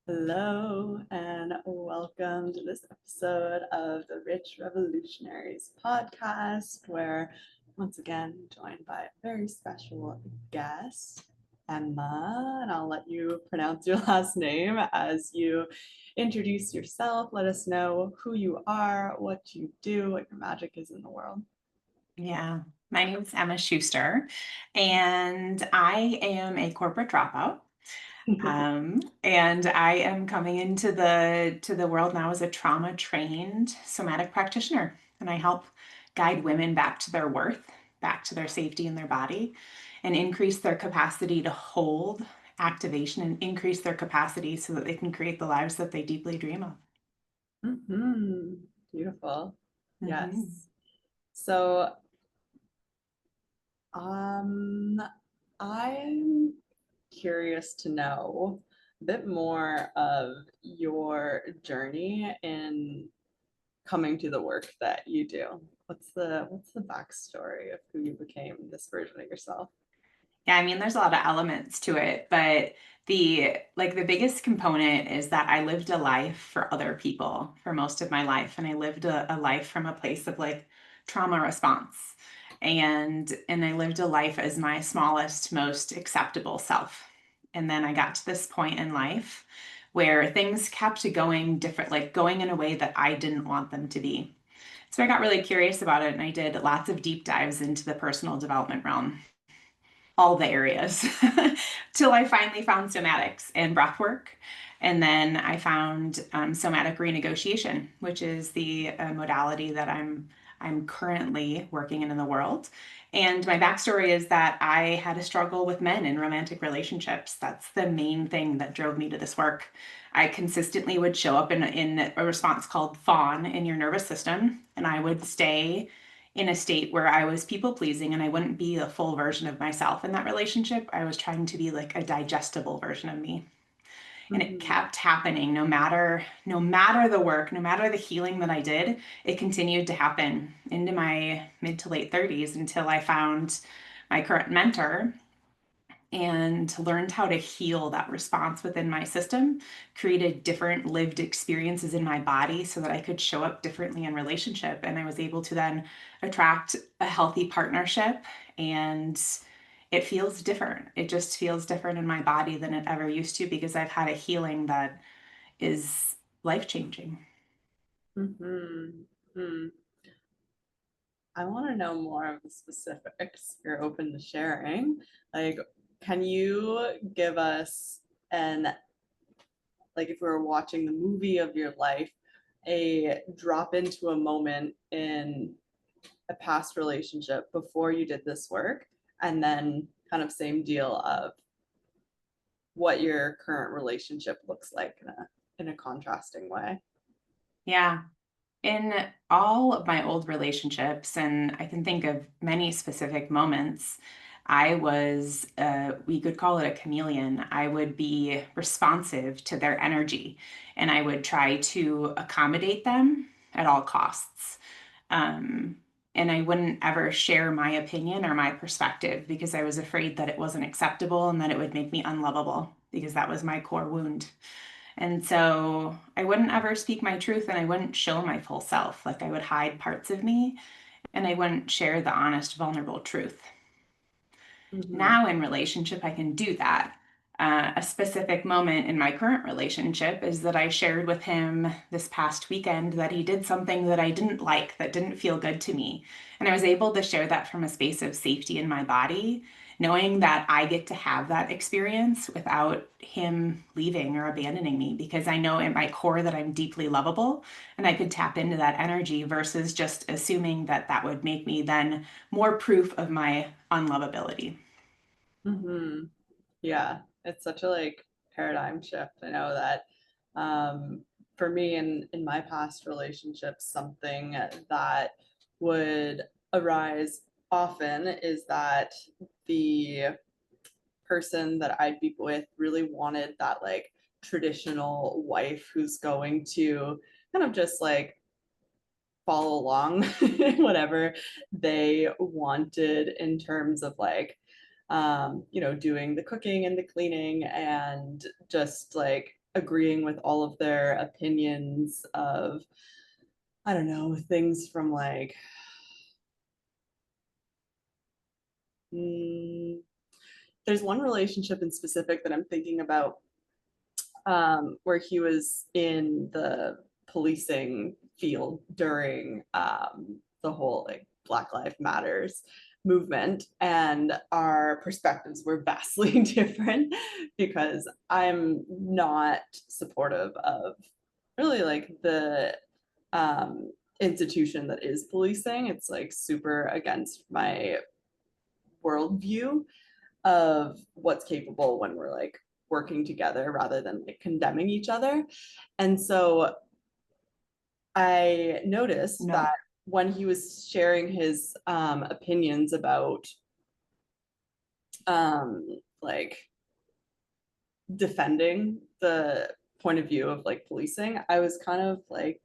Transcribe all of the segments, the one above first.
Hello and welcome to this episode of the Rich Revolutionaries Podcast, where once again joined by a very special guest, Emma, and I'll let you pronounce your last name as you introduce yourself. Let us know who you are, what you do, what your magic is in the world. Yeah, my name is Emma Schuster, and I am a corporate dropout. And I am coming into the world now as a trauma trained somatic practitioner, and I help guide women back to their worth, back to their safety in their body, and increase their capacity to hold activation and increase their capacity so that they can create the lives that they deeply dream of. Beautiful. Mhm. Yes. So, um, I'm curious to know a bit more of your journey in coming to the work that you do. What's the backstory of who you became this version of yourself? Yeah, I mean, there's a lot of elements to it, but the biggest component is that I lived a life for other people for most of my life, and I lived a life from a place of like trauma response, and I lived a life as my smallest, most acceptable self. And then I got to this point in life where things kept going different, like going in a way that I didn't want them to be. So I got really curious about it, and I did lots of deep dives into the personal development realm, all the areas, till I finally found somatics and breath work. And then I found somatic renegotiation, which is the modality that I'm currently working in the world. And my backstory is that I had a struggle with men in romantic relationships. That's the main thing that drove me to this work. I consistently would show up in a response called fawn in your nervous system, and I would stay in a state where I was people pleasing and I wouldn't be a full version of myself in that relationship. I was trying to be like a digestible version of me. And it Mhm. kept happening no matter the work, no matter the healing that I did, it continued to happen into my mid to late 30s until I found my current mentor and learned how to heal that response within my system, created different lived experiences in my body so that I could show up differently in relationship. And I was able to then attract a healthy partnership. And it feels different. It just feels different in my body than it ever used to because I've had a healing that is life changing. Mhm. Mhm. I want to know more of the specifics. You're open to sharing. Like, can you give us an like if we were watching the movie of your life, a drop into a moment in a past relationship before you did this work, and then kind of same deal of what your current relationship looks like in a contrasting way. Yeah. In all of my old relationships, and I can think of many specific moments, I was, we could call it a chameleon. I would be responsive to their energy and I would try to accommodate them at all costs. Um, and I wouldn't ever share my opinion or my perspective because I was afraid that it wasn't acceptable and that it would make me unlovable because that was my core wound. And so I wouldn't ever speak my truth and I wouldn't show my full self. Like I would hide parts of me and I wouldn't share the honest, vulnerable truth. Mm-hmm. Now in relationship, I can do that. A specific moment in my current relationship is that I shared with him this past weekend that he did something that I didn't like, that didn't feel good to me. And I was able to share that from a space of safety in my body, knowing that I get to have that experience without him leaving or abandoning me, because I know in my core that I'm deeply lovable and I could tap into that energy versus just assuming that that would make me then more proof of my unlovability. Mm-hmm. Yeah, it's such a like paradigm shift. I know that um, for me in my past relationships, something that would arise often is that the person that I'd be with really wanted that like traditional wife who's going to kind of just like follow along whatever they wanted in terms of like doing the cooking and the cleaning and just like agreeing with all of their opinions of, I don't know, things from like, there's one relationship in specific that I'm thinking about, where he was in the policing field during the whole like Black Lives Matters movement, and our perspectives were vastly different because I'm not supportive of really like the institution that is policing. It's like super against my worldview of what's capable when we're like working together rather than like condemning each other. And so I noticed No. that when he was sharing his opinions about like defending the point of view of like policing, I was kind of like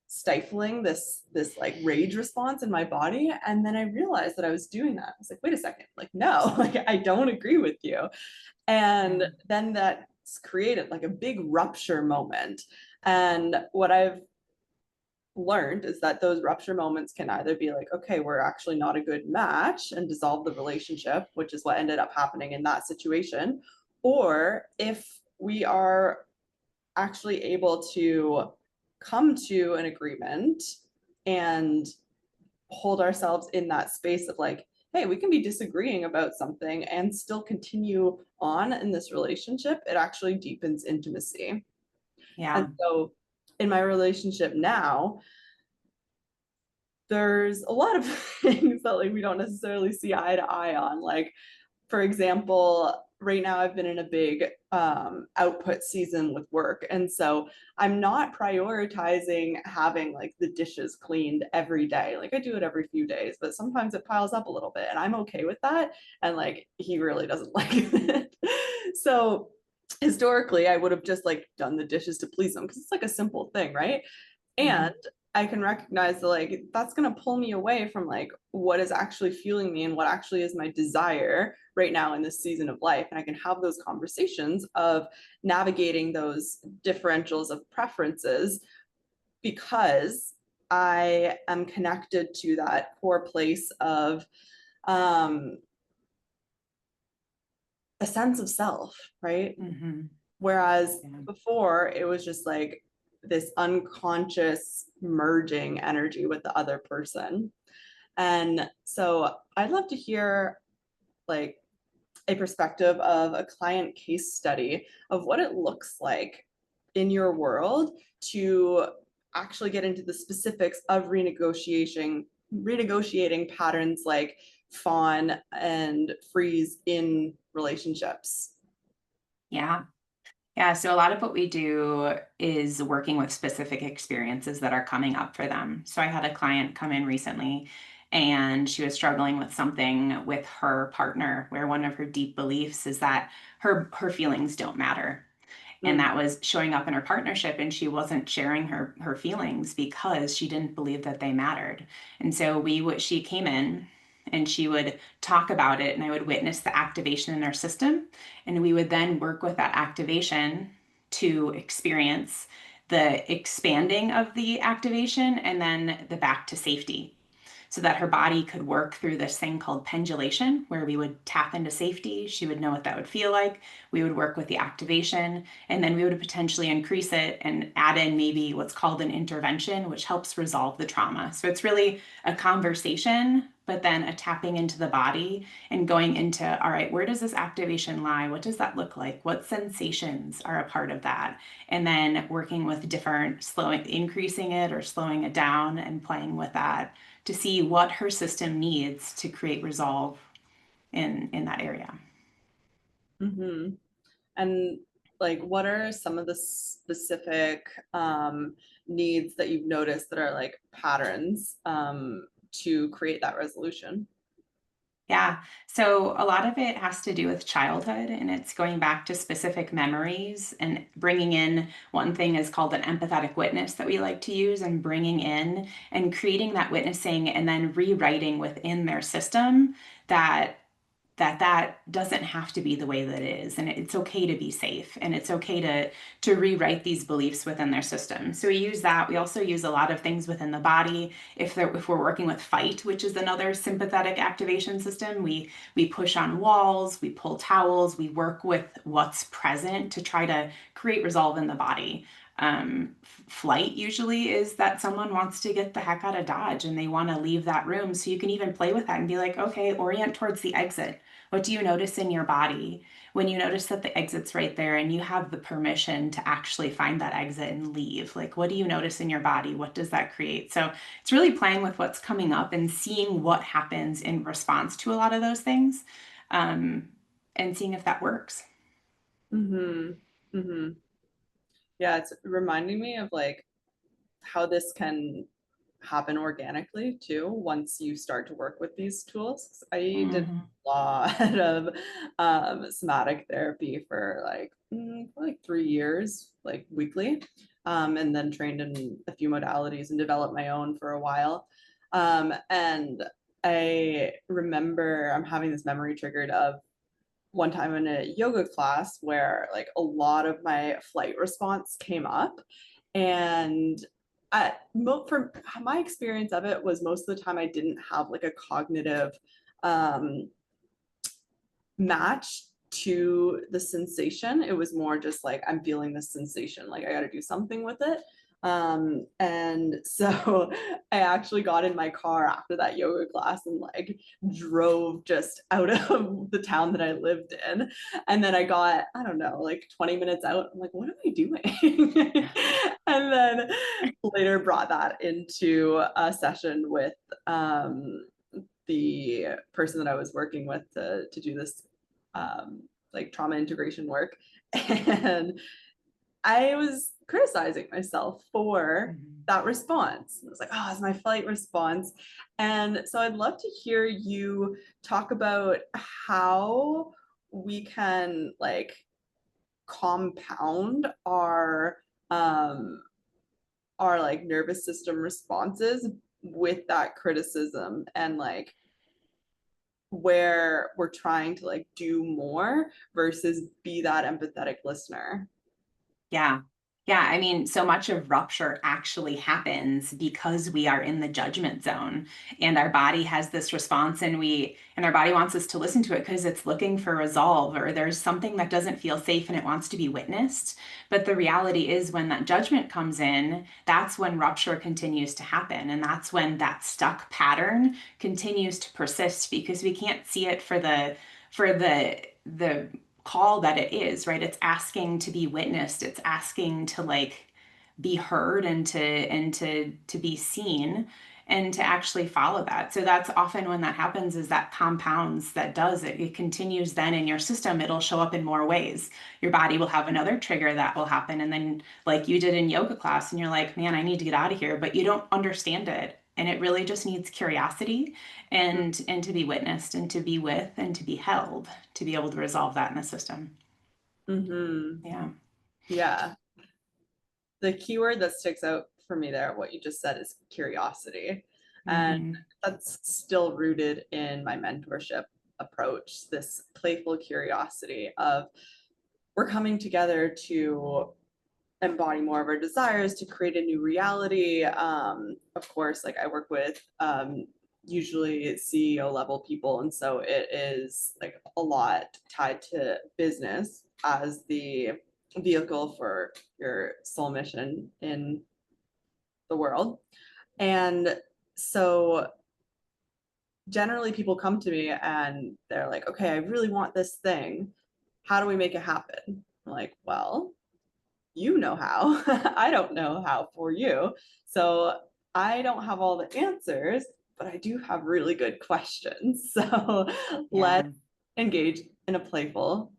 stifling this like rage response in my body, and then I realized that I was doing that. I was like, wait a second, like no, like I don't agree with you. And Yeah. then that's created like a big rupture moment. And what I've learned is that those rupture moments can either be like, okay, we're actually not a good match and dissolve the relationship, which is what ended up happening in that situation. Or if we are actually able to come to an agreement and hold ourselves in that space of like, hey, we can be disagreeing about something and still continue on in this relationship, it actually deepens intimacy. And Yeah. so in my relationship now, there's a lot of things that like we don't necessarily see eye to eye on. Like, for example, right now I've been in a big output season with work. And so I'm not prioritizing having like the dishes cleaned every day. Like I do it every few days, but sometimes it piles up a little bit and I'm okay with that. And like he really doesn't like it. So historically, I would have just like done the dishes to please him because it's like a simple thing, right? Mhm. And I can recognize that like that's going to pull me away from like what is actually fueling me and what actually is my desire right now in this season of life. And I can have those conversations of navigating those differentials of preferences because I am connected to that core place of um, a sense of self, right? Mhm. Whereas Yeah. before it was just like this unconscious merging energy with the other person. And so I'd love to hear like a perspective of a client case study of what it looks like in your world to actually get into the specifics of renegotiating patterns like fawn and freeze in relationships. Yeah. Yeah, so a lot of what we do is working with specific experiences that are coming up for them. So I had a client come in recently and she was struggling with something with her partner where one of her deep beliefs is that her feelings don't matter. And Mm. that was showing up in her partnership and she wasn't sharing her feelings because she didn't believe that they mattered. And so she came in and she would talk about it and I would witness the activation in her system and we would then work with that activation to experience the expanding of the activation and then the back to safety so that her body could work through this thing called pendulation, where we would tap into safety. She would know what that would feel like. We would work with the activation, and then we would potentially increase it and add in maybe what's called an intervention, which helps resolve the trauma. So it's really a conversation, but then a tapping into the body and going into, all right, where does this activation lie? What does that look like? What sensations are a part of that? And then working with different slowing, increasing it or slowing it down and playing with that to see what her system needs to create resolve in that area. Mm-hmm. And like, what are some of the specific needs that you've noticed that are like patterns to create that resolution? Yeah. So a lot of it has to do with childhood and it's going back to specific memories and bringing in one thing is called an empathetic witness that we like to use and bringing in and creating that witnessing and then rewriting within their system that that doesn't have to be the way that it is, and it's okay to be safe, and it's okay to rewrite these beliefs within their system. So we use that. We also use a lot of things within the body. If we're working with fight, which is another sympathetic activation system, we push on walls, we pull towels, we work with what's present to try to create resolve in the body. Flight usually is that someone wants to get the heck out of Dodge and they want to leave that room. So you can even play with that and be like, okay, orient towards the exit. What do you notice in your body when you notice that the exit's right there and you have the permission to actually find that exit and leave? Like, what do you notice in your body? What does that create? So it's really playing with what's coming up and seeing what happens in response to a lot of those things, and seeing if that works. Mm-hmm. Mm-hmm. Yeah, it's reminding me of like how this can happen organically too once you start to work with these tools. I did Mm-hmm. a lot of somatic therapy for like 3 years, like weekly, and then trained in a few modalities and developed my own for a while. And I remember I'm having this memory triggered of one time in a yoga class where like a lot of my flight response came up, and from my experience of it was most of the time I didn't have like a cognitive um, match to the sensation. It was more just like I'm feeling this sensation, like I got to do something with it. And so I actually got in my car after that yoga class and like drove just out of the town that I lived in. And then I got, I don't know, like 20 minutes out. I'm like, what am I doing? And then later brought that into a session with the person that I was working with to do this like trauma integration work. And I was criticizing myself for Mm-hmm. that response. I was like, oh, it's my flight response. And so I'd love to hear you talk about how we can like compound um our like nervous system responses with that criticism, and like where we're trying to like do more versus be that empathetic listener. Yeah. Yeah. I mean, so much of rupture actually happens because we are in the judgment zone and our body has this response, and our body wants us to listen to it because it's looking for resolve, or there's something that doesn't feel safe and it wants to be witnessed. But the reality is when that judgment comes in, that's when rupture continues to happen. And that's when that stuck pattern continues to persist because we can't see it for the call that it is, right? It's asking to be witnessed. It's asking to like be heard and to be seen and to actually follow that. So that's often when that happens, is that compounds, that does it. It continues then in your system. It'll show up in more ways. Your body will have another trigger that will happen. And then like you did in yoga class and you're like, man, I need to get out of here, but you don't understand it. And it really just needs curiosity and to be witnessed and to be with and to be held to be able to resolve that in the system. Mm-hmm. Yeah. Yeah. The keyword that sticks out for me there, what you just said, is curiosity. And Mm-hmm. that's still rooted in my mentorship approach, this playful curiosity of we're coming together to embody more of our desires, to create a new reality. Of course, like I work with usually CEO level people, and so it is like a lot tied to business as the vehicle for your soul mission in the world. And so generally people come to me and they're like, okay, I really want this thing. How do we make it happen? I'm like, well, you know how. I don't know how for you. So I don't have all the answers, but I do have really good questions. So Yeah. let's engage in a playful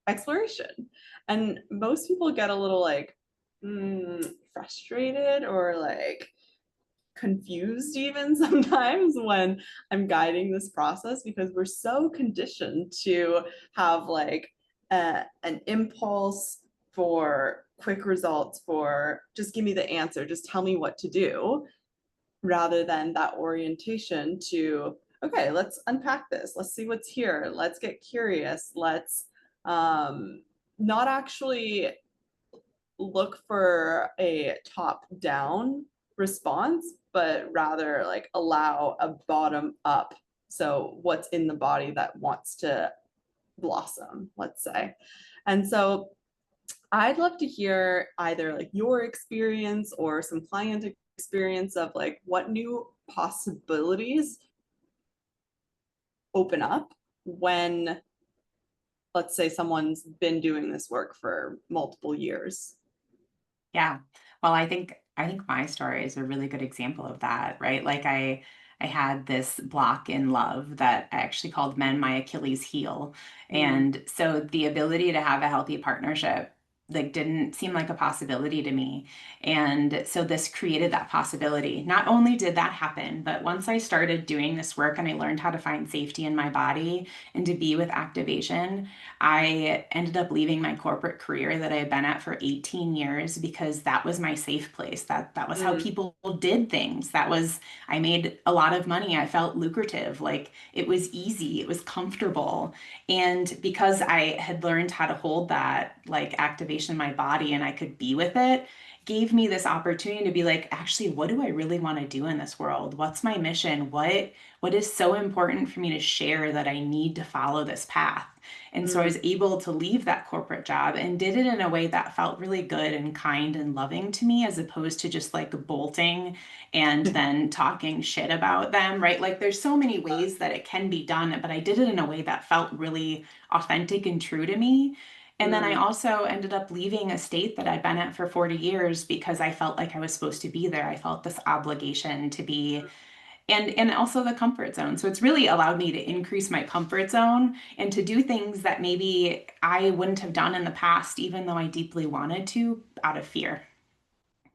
exploration. And most people get a little like frustrated or like confused even sometimes when I'm guiding this process, because we're so conditioned to have like an impulse for quick results, for just give me the answer, just tell me what to do, rather than that orientation to okay, let's unpack this. Let's see what's here. Let's get curious. Let's not actually look for a top down response, but rather like allow a bottom up. So what's in the body that wants to blossom, let's say. And so I'd love to hear either like your experience or some client experience of like what new possibilities open up when, let's say, someone's been doing this work for multiple years. Yeah. Well, I think my story is a really good example of that, right? Like I had this block in love that I actually called men my Achilles heel. Mm, And so the ability to have a healthy partnership like didn't seem like a possibility to me. And so this created that possibility. Not only did that happen, but once I started doing this work and I learned how to find safety in my body and to be with activation, I ended up leaving my corporate career that I had been at for 18 years because that was my safe place. That was how mm, people did things. That was I made a lot of money. I felt lucrative. Like it was easy, it was comfortable. And because I had learned how to hold that like activation in my body and I could be with it, gave me this opportunity to be like, actually, what do I really want to do in this world? What's my mission? What is so important for me to share that I need to follow this path? And so I mm, was able to leave that corporate job and did it in a way that felt really good and kind and loving to me, as opposed to just like bolting and then talking shit about them, right? Like there's so many ways that it can be done, but I did it in a way that felt really authentic and true to me. And then I mm, also ended up leaving a state that I'd been at for 40 years because I felt like I was supposed to be there. I felt this obligation to be and also the comfort zone. So it's really allowed me to increase my comfort zone and to do things that maybe I wouldn't have done in the past, even though I deeply wanted to, out of fear.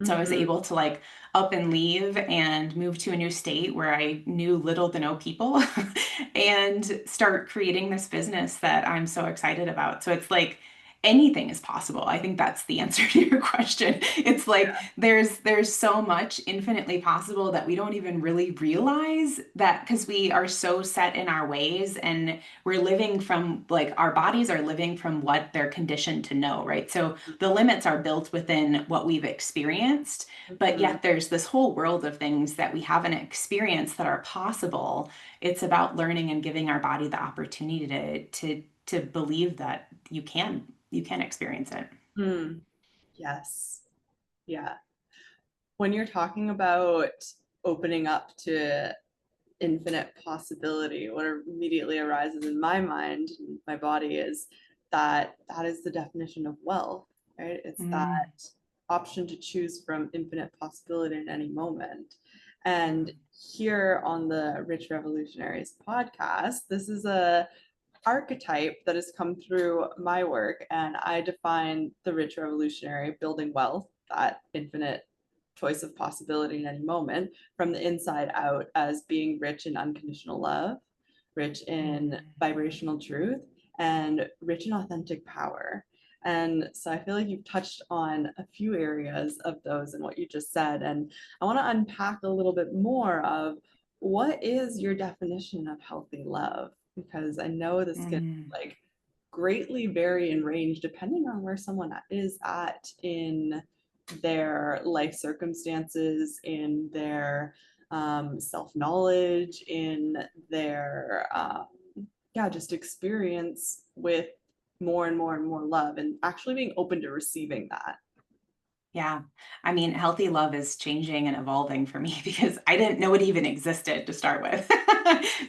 So I was mhm, able to like up and leave and move to a new state where I knew little to no people and start creating this business that I'm so excited about. So it's like anything is possible. I think that's the answer to your question. It's like there's so much infinitely possible that we don't even really realize that because we are so set in our ways and we're living from like our bodies are living from what they're conditioned to know, right? So the limits are built within what we've experienced, but mhm, yet there's this whole world of things that we haven't experienced that are possible. It's about learning and giving our body the opportunity to believe that you can experience it. mm. Yes. Yeah. When you're talking about opening up to infinite possibility, what immediately arises in my mind, and my body, is that that is the definition of wealth, right? It's that Mm. option to choose from infinite possibility in any moment. And here on the Rich Revolutionaries podcast, this is a archetype that has come through my work, and I define the rich revolutionary building wealth, that infinite choice of possibility in any moment, from the inside out, as being rich in unconditional love, rich in Mm. vibrational truth, and rich in authentic power. And so I feel like you've touched on a few areas of those in what you just said. And I want to unpack a little bit more of what is your definition of healthy love? Because I know this can Mm. like greatly vary in range depending on where someone is at in their life circumstances, in their self knowledge, in their yeah, just experience with more and more and more love, and actually being open to receiving that. Yeah. I mean, healthy love is changing and evolving for me because I didn't know it even existed to start with.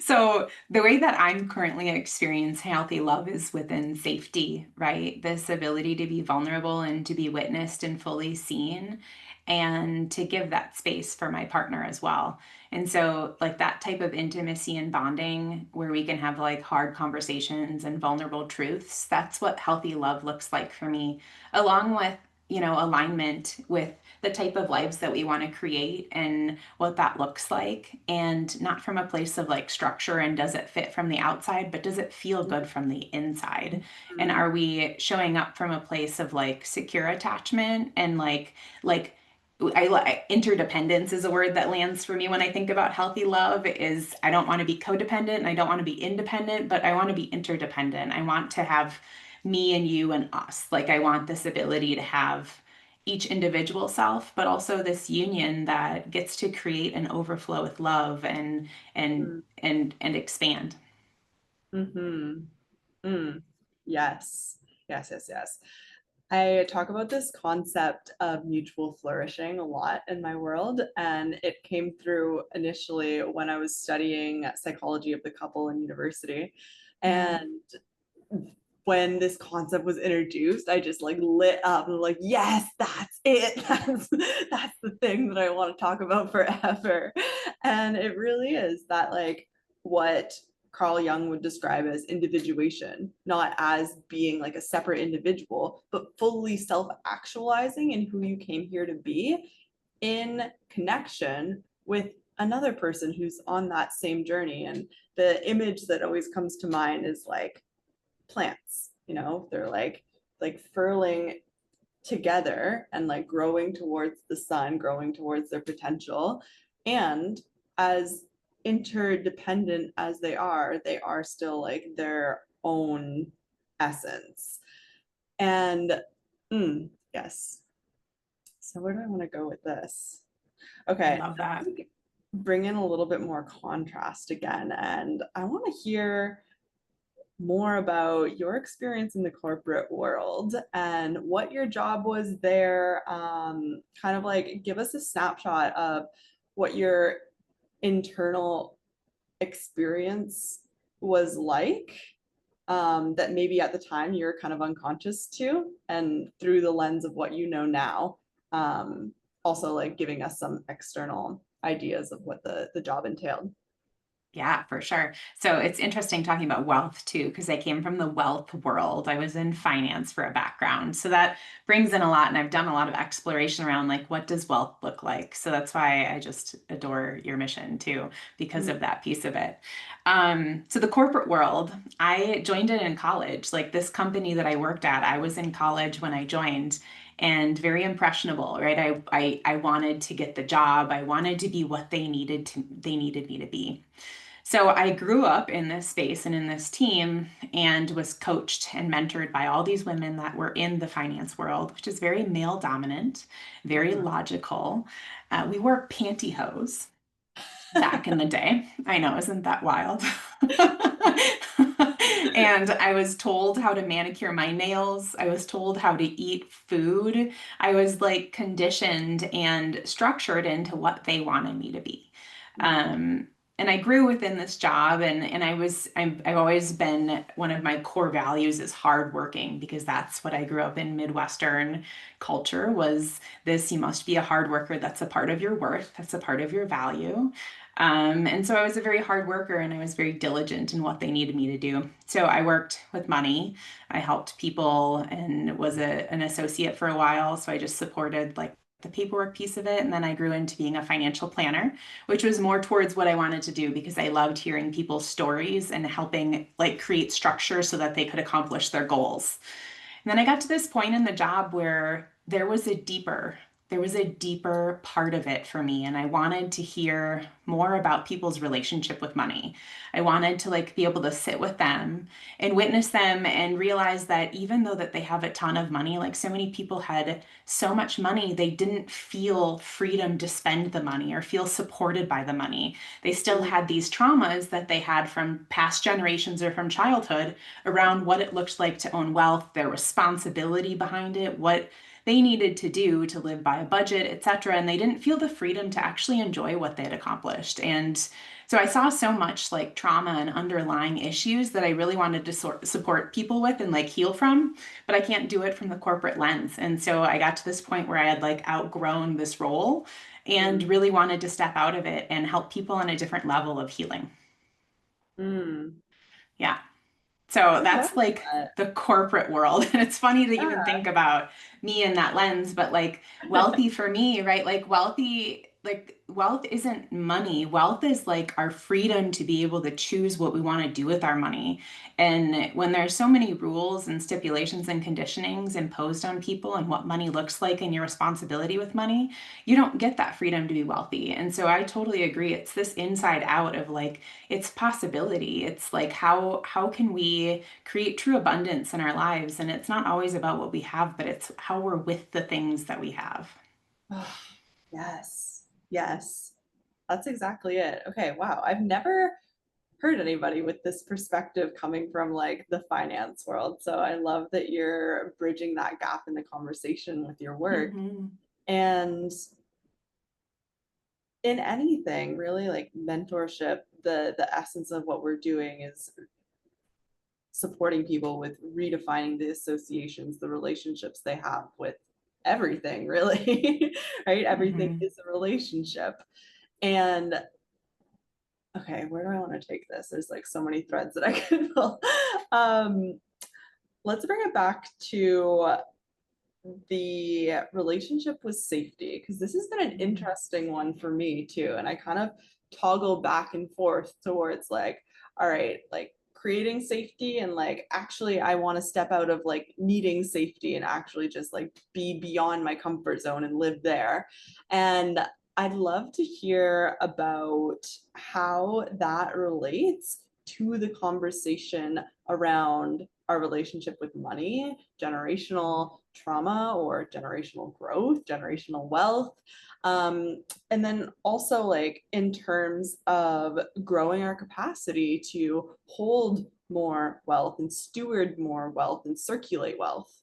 So, the way that I'm currently experiencing healthy love is within safety, right? This ability to be vulnerable and to be witnessed and fully seen, and to give that space for my partner as well. And so, like that type of intimacy and bonding where we can have like hard conversations and vulnerable truths, that's what healthy love looks like for me, along with alignment with the type of lives that we want to create and what that looks like. And not from a place of like structure and does it fit from the outside, but does it feel good from the inside? And are we showing up from a place of like secure attachment and like interdependence is a word that lands for me when I think about healthy love. Is I don't want to be codependent and I don't want to be independent, but I want to be interdependent. I want to have me and you and us. Like I want this ability to have each individual self, but also this union that gets to create an overflow with love and expand. Mm-hmm. Mm. Yes. Yes, yes, yes. I talk about this concept of mutual flourishing a lot in my world, and it came through initially when I was studying psychology of the couple in university. Mm. And when this concept was introduced, I just like lit up and like, yes, that's it. That's the thing that I want to talk about forever. And it really is that like what Carl Jung would describe as individuation, not as being like a separate individual, but fully self-actualizing in who you came here to be in connection with another person who's on that same journey. And the image that always comes to mind is like plants, they're like furling together and like growing towards the sun, growing towards their potential. And as interdependent as they are still like their own essence. And yes. So where do I want to go with this? I Okay, love that. bring in a little bit more contrast again. And I want to hear more about your experience in the corporate world and what your job was there. Kind of like give us a snapshot of what your internal experience was like, that maybe at the time you were kind of unconscious to, and through the lens of what you know now, also like giving us some external ideas of what the job entailed. Yeah, for sure. So it's interesting talking about wealth too, because I came from the wealth world. I was in finance for a background. So that brings in a lot. And I've done a lot of exploration around like, what does wealth look like? So that's why I just adore your mission too, because Mm, of that piece of it. So the corporate world, I joined it in college. Like this company that I worked at, I was in college when I joined and very impressionable, right? I wanted to get the job. I wanted to be what they needed me to be. So I grew up in this space and in this team and was coached and mentored by all these women that were in the finance world, which is very male dominant, very mhm. logical. We wore pantyhose back in the day. I know, isn't that wild? And I was told how to manicure my nails. I was told how to eat food. I was like conditioned and structured into what they wanted me to be. Mm, And I grew within this job and I've always been one of my core values is hardworking because that's what I grew up in Midwestern culture was this, you must be a hard worker. That's a part of your worth. That's a part of your value. And so I was a very hard worker and I was very diligent in what they needed me to do. So I worked with money. I helped people and was an associate for a while. So I just supported like the paperwork piece of it. And then I grew into being a financial planner, which was more towards what I wanted to do because I loved hearing people's stories and helping like create structure so that they could accomplish their goals. And then I got to this point in the job where there was a deeper part of it for me. And I wanted to hear more about people's relationship with money. I wanted to like be able to sit with them and witness them and realize that even though that they have a ton of money, like so many people had so much money, they didn't feel freedom to spend the money or feel supported by the money. They still mm, had these traumas that they had from past generations or from childhood around what it looked like to own wealth, their responsibility behind it, what they needed to do to live by a budget, etc. And they didn't feel the freedom to actually enjoy what they had accomplished. And so I saw so much like trauma and underlying issues that I really wanted to support people with and like heal from, but I can't do it from the corporate lens. And so I got to this point where I had like outgrown this role and mm, really wanted to step out of it and help people on a different level of healing. mm. Yeah. So I love that's like that. the corporate world. And it's funny to even Yeah. think about me in that lens, but like wealthy for me, right? Like wealthy, like wealth isn't money. Wealth is like our freedom to be able to choose what we want to do with our money. And when there's so many rules and stipulations and conditionings imposed on people and what money looks like and your responsibility with money, you don't get that freedom to be wealthy. And so I totally agree. It's this inside out of like it's possibility. It's like how can we create true abundance in our lives? And it's not always about what we have, but it's how we're with the things that we have. Oh, yes. Yes. That's exactly it. Okay. Wow. I've never heard anybody with this perspective coming from like the finance world. So I love that you're bridging that gap in the conversation with your work. Mhm. And in anything, really, like mentorship, the essence of what we're doing is supporting people with redefining the associations, the relationships they have with everything, really. Right? Everything Mhm. is a relationship. And okay, where do I want to take this? There's like so many threads that I could pull. Um, let's bring it back to the relationship with safety, because this has been an Mhm. interesting one for me too. And I kind of toggle back and forth towards like, all right, like creating safety and like actually I want to step out of like needing safety and actually just like be beyond my comfort zone and live there. And I'd love to hear about how that relates to the conversation around our relationship with money, generational trauma or generational growth, generational wealth. And then also, like, in terms of growing our capacity to hold more wealth and steward more wealth and circulate wealth.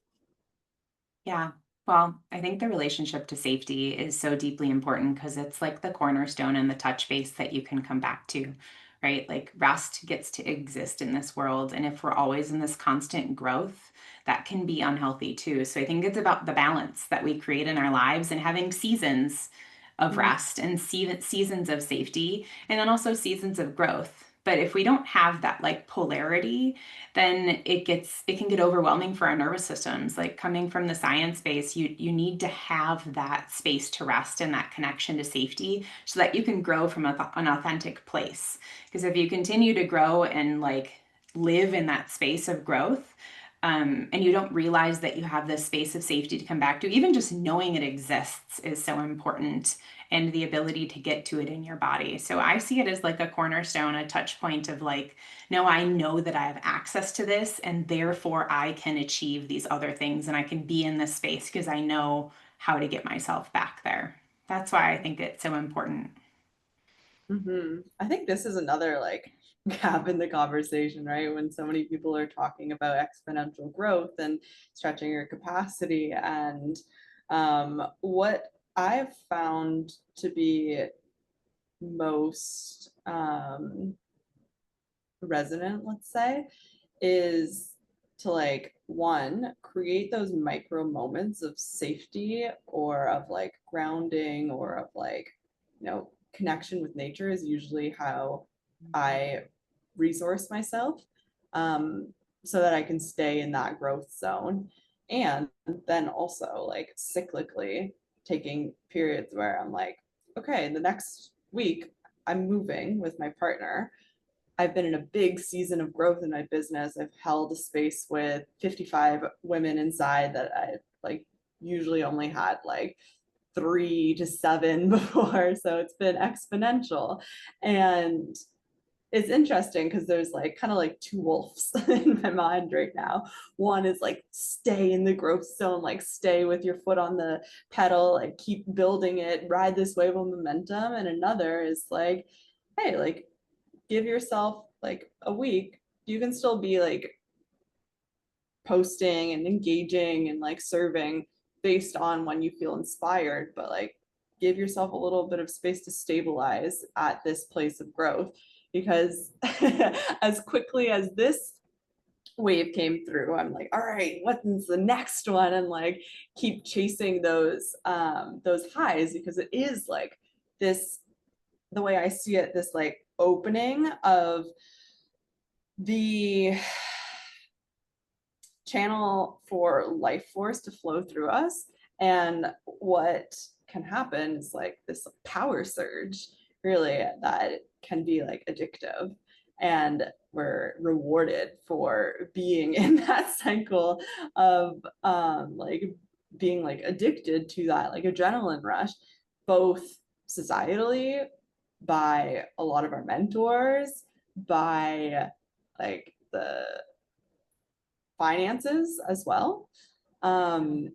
Yeah. Well, I think the relationship to safety is so deeply important because it's like the cornerstone and the touch base that you can come back to, right? Like rest gets to exist in this world. And if we're always in this constant growth, that can be unhealthy too. So I think it's about the balance that we create in our lives and having seasons of Mm, rest and seasons of safety, and then also seasons of growth. But if we don't have that like polarity, then it can get overwhelming for our nervous systems. Like coming from the science base, you need to have that space to rest and that connection to safety so that you can grow from an authentic place. Because if you continue to grow and like live in that space of growth, and you don't realize that you have this space of safety to come back to, even just knowing it exists is so important, and the ability to get to it in your body. So I see it as like a cornerstone, a touch point of like, no, I know that I have access to this, and therefore I can achieve these other things and I can be in this space because I know how to get myself back there. That's why I think it's so important. I think this is another like gap in the conversation, right? When so many people are talking about exponential growth and stretching your capacity. And what I've found to be most resonant, let's say, is to like one, create those micro moments of safety or of like grounding or of like, connection with nature is usually how I resource myself, so that I can stay in that growth zone. And then also like cyclically taking periods where I'm like, okay, the next week I'm moving with my partner. I've been in a big season of growth in my business. I've held a space with 55 women inside that I like usually only had like 3 to 7 before. So it's been exponential. And it's interesting because there's like kind of like two wolves in my mind right now. One is like stay in the growth zone, like stay with your foot on the pedal, like keep building it, ride this wave of momentum. And another is like, hey, like give yourself like a week. You can still be like posting and engaging and like serving based on when you feel inspired, but like give yourself a little bit of space to stabilize at this place of growth. Because as quickly as this wave came through, I'm like, all right, what's the next one? And like keep chasing those highs, because it is like this, the way I see it, this like opening of the channel for life force to flow through us. And what can happen is like this power surge, really, that can be like addictive. And we're rewarded for being in that cycle of like being like addicted to that like adrenaline rush, both societally, by a lot of our mentors, by like the finances as well. Um,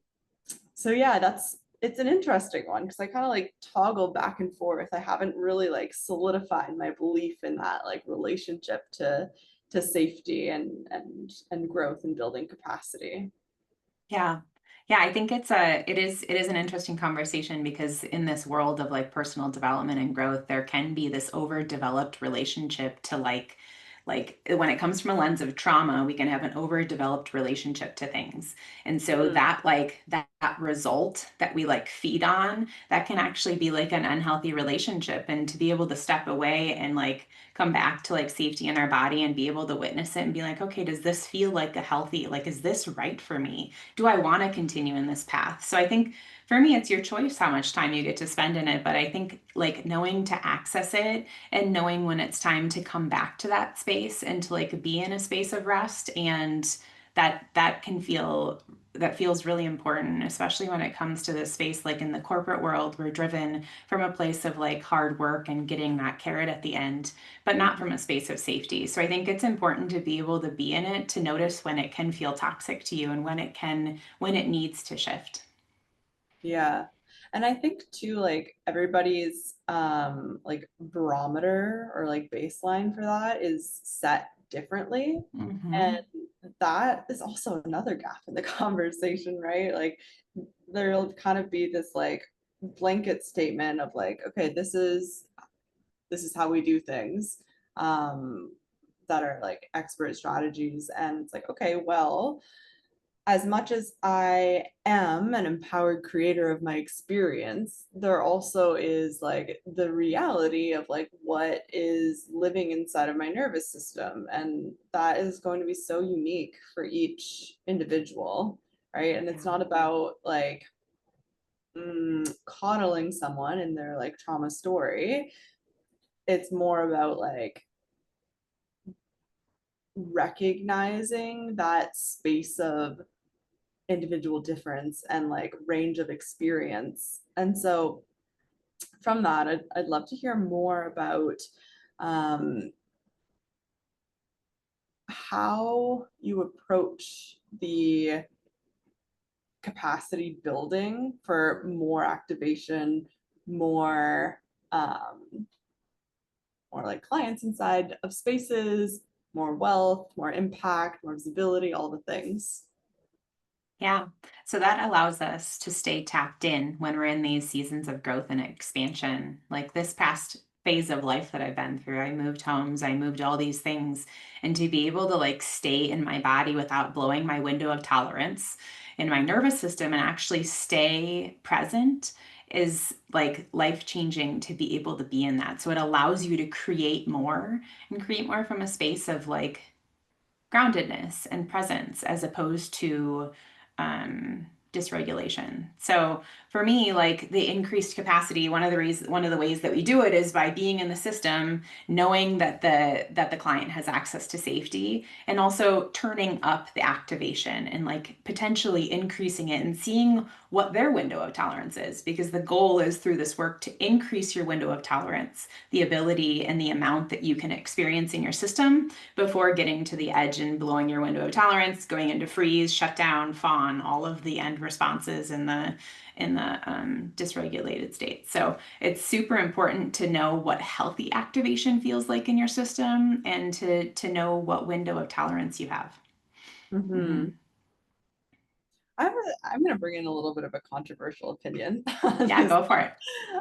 so yeah, it's an interesting one because I kind of like toggle back and forth. I haven't really like solidified my belief in that like relationship to safety and growth and building capacity. Yeah. Yeah, I think it is an interesting conversation because in this world of like personal development and growth, there can be this overdeveloped relationship to like when it comes from a lens of trauma, we can have an overdeveloped relationship to things. And so Mm, that result that we like feed on, that can actually be like an unhealthy relationship. And to be able to step away and like come back to like safety in our body and be able to witness it and be like, okay, does this feel like a healthy, like, is this right for me? Do I want to continue in this path? So I think for me, it's your choice how much time you get to spend in it. But I think like knowing to access it and knowing when it's time to come back to that space and to like be in a space of rest, and that feels really important, especially when it comes to this space. Like in the corporate world, we're driven from a place of like hard work and getting that carrot at the end, but not from a space of safety. So I think it's important to be able to be in it, to notice when it can feel toxic to you and when it needs to shift. yeah. And I think too, like everybody's like barometer or like baseline for that is set differently. And Hmm. that is also another gap in the conversation, right? Like there'll kind of be this like blanket statement of like, okay, this is how we do things, um, that are like expert strategies. And it's like, okay, well, as much as I am an empowered creator of my experience, there also is like the reality of like what is living inside of my nervous system. And that is going to be so unique for each individual, right? And it's Yeah. not about like coddling someone in their like trauma story. It's more about like recognizing that space of individual difference and like range of experience. And so from that, I'd love to hear more about um, how you approach the capacity building for more activation, more um, more like clients inside of spaces, more wealth, more impact, more visibility, all the things. Yeah. So that allows us to stay tapped in when we're in these seasons of growth and expansion. Like this past phase of life that I've been through, I moved homes, I moved all these things, and to be able to like stay in my body without blowing my window of tolerance in my nervous system and actually stay present is like life changing to be able to be in that. So it allows you to create more and create more from a space of like groundedness and presence as opposed to dysregulation. So for me, like the increased capacity, one of the ways that we do it is by being in the system, knowing that the client has access to safety, and also turning up the activation and like potentially increasing it and seeing what their window of tolerance is, because the goal is through this work to increase your window of tolerance, the ability and the amount that you can experience in your system before getting to the edge and blowing your window of tolerance, going into freeze, shut down, fawn, all of the end responses in the dysregulated state. So it's super important to know what healthy activation feels like in your system and to know what window of tolerance you have. Mm-hmm. Hmm. I'm going to bring in a little bit of a controversial opinion on Yeah, this go for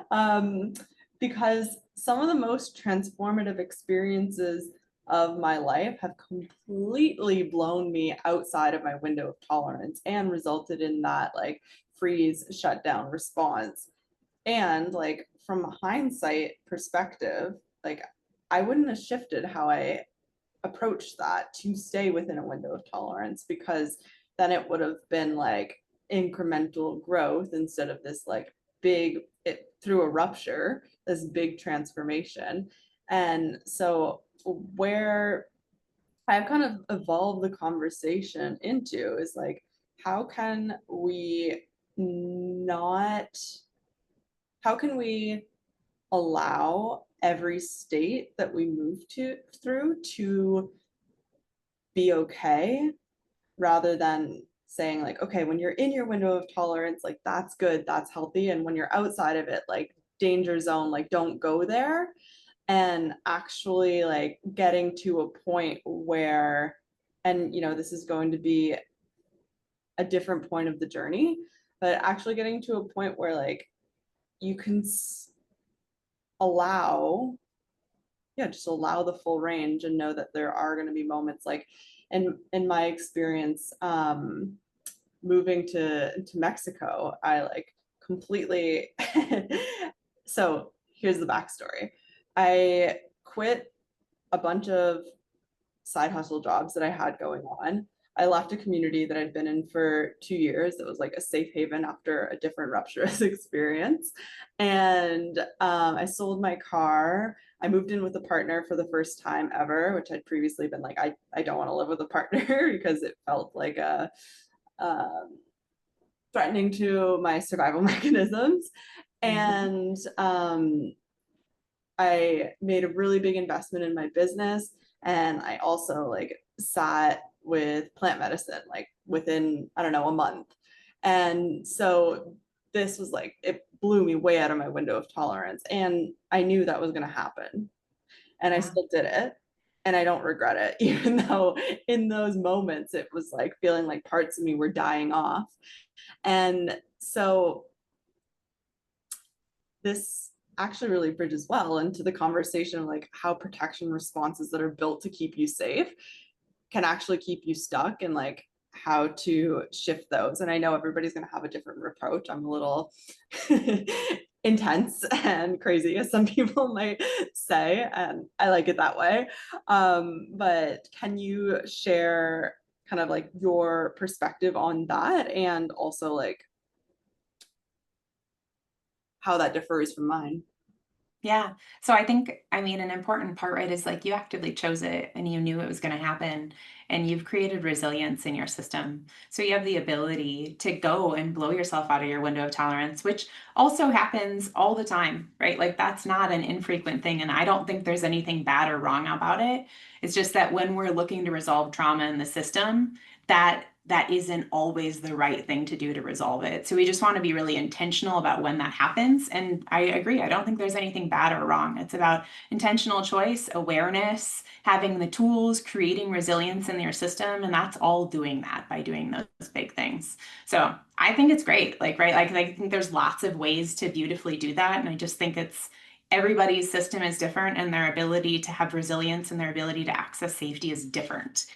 one, it. because some of the most transformative experiences of my life have completely blown me outside of my window of tolerance and resulted in that like freeze shutdown response. And like from a hindsight perspective, like I wouldn't have shifted how I approach that to stay within a window of tolerance, because then it would have been like incremental growth instead of this like through a rupture, this big transformation. And so where I've kind of evolved the conversation into is like, how can we not, how can we allow every state that we move through to be okay, rather than saying like, okay, when you're in your window of tolerance, like that's good, that's healthy, and when you're outside of it, like danger zone, like don't go there. And actually like getting to a point where, and this is going to be a different point of the journey, but actually getting to a point where like you can allow, yeah, just allow the full range and know that there are going to be moments like in my experience, moving to Mexico, I like completely so here's the backstory. I quit a bunch of side hustle jobs that I had going on. I left a community that I'd been in for 2 years. It was like a safe haven after a different rupturous experience. And I sold my car. I moved in with a partner for the first time ever, which I'd previously been like, I don't want to live with a partner because it felt like a threatening to my survival mechanisms. And I made a really big investment in my business. And I also like sat with plant medicine like within, I don't know, a month. And so this was like, it blew me way out of my window of tolerance. And I knew that was going to happen. And I still did it. And I don't regret it, even though in those moments it was like feeling like parts of me were dying off. And so this actually really bridges well into the conversation of like how protection responses that are built to keep you safe can actually keep you stuck, and like how to shift those. And I know everybody's going to have a different approach. I'm a little intense and crazy, as some people might say, and I like it that way. But can you share kind of like your perspective on that, and also like how that differs from mine? Yeah. So I think, I mean, an important part, right, is like you actively chose it and you knew it was going to happen and you've created resilience in your system. So you have the ability to go and blow yourself out of your window of tolerance, which also happens all the time, right? Like that's not an infrequent thing. And I don't think there's anything bad or wrong about it. It's just that when we're looking to resolve trauma in the system, that isn't always the right thing to do to resolve it. So we just want to be really intentional about when that happens. And I agree, I don't think there's anything bad or wrong. It's about intentional choice, awareness, having the tools, creating resilience in your system. And that's all doing that by doing those big things. So I think it's great. Like, right, like I think there's lots of ways to beautifully do that. And I just think it's everybody's system is different and their ability to have resilience and their ability to access safety is different.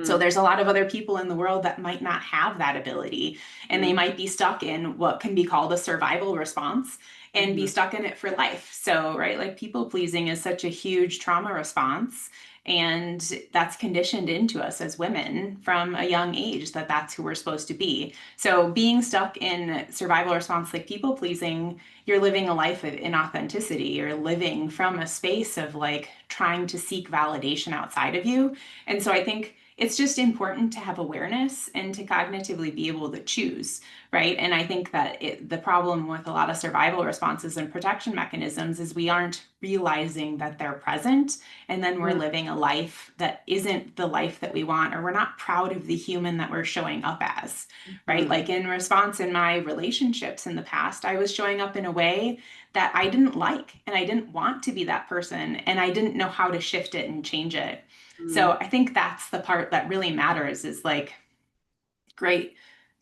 So there's a lot of other people in the world that might not have that ability, and they might be stuck in what can be called a survival response and be stuck in it for life. So, right, like people pleasing is such a huge trauma response. And that's conditioned into us as women from a young age that that's who we're supposed to be. So being stuck in survival response, like people pleasing, you're living a life of inauthenticity. You're living from a space of like trying to seek validation outside of you. And so I think it's just important to have awareness and to cognitively be able to choose, right? And I think that the problem with a lot of survival responses and protection mechanisms is we aren't realizing that they're present, and then we're living a life that isn't the life that we want, or we're not proud of the human that we're showing up as, right? Like in response in my relationships in the past, I was showing up in a way that I didn't like, and I didn't want to be that person, and I didn't know how to shift it and change it. So I think that's the part that really matters is like, great,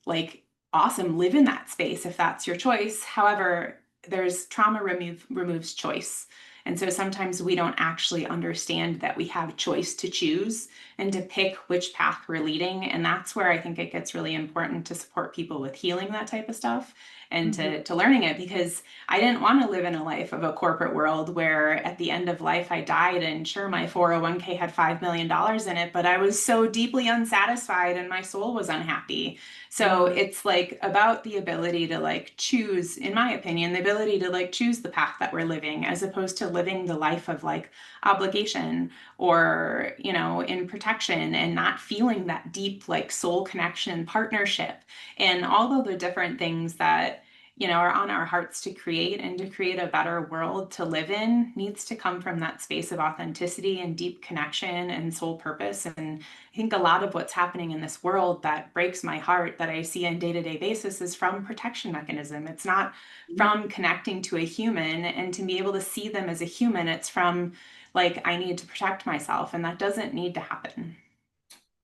like awesome, live in that space if that's your choice. However, there's trauma removes choice. And so sometimes we don't actually understand that we have choice to choose and to pick which path we're leading. And that's where I think it gets really important to support people with healing that type of stuff and Mhm. to learning it, because I didn't want to live in a life of a corporate world where at the end of life I died and sure, my 401k had $5 million in it, but I was so deeply unsatisfied and my soul was unhappy. So Mhm. it's like about the ability to like choose, in my opinion, the ability to like choose the path that we're living as opposed to living the life of like obligation or, you know, in protection and not feeling that deep like soul connection, partnership, and all of the different things that, you know, are on our hearts to create and to create a better world to live in needs to come from that space of authenticity and deep connection and soul purpose. And I think a lot of what's happening in this world that breaks my heart that I see on day-to-day basis is from protection mechanism. It's not from connecting to a human and to be able to see them as a human. It's from like, I need to protect myself, and that doesn't need to happen.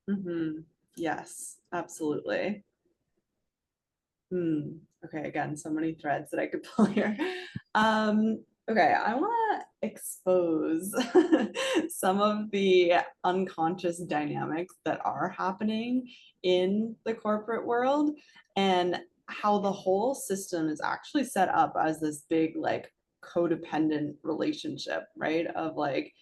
Mhm. Yes, absolutely. Hmm. Okay, again, so many threads that I could pull here. Okay, I want to expose some of the unconscious dynamics that are happening in the corporate world and how the whole system is actually set up as this big, like, codependent relationship, right? Of like,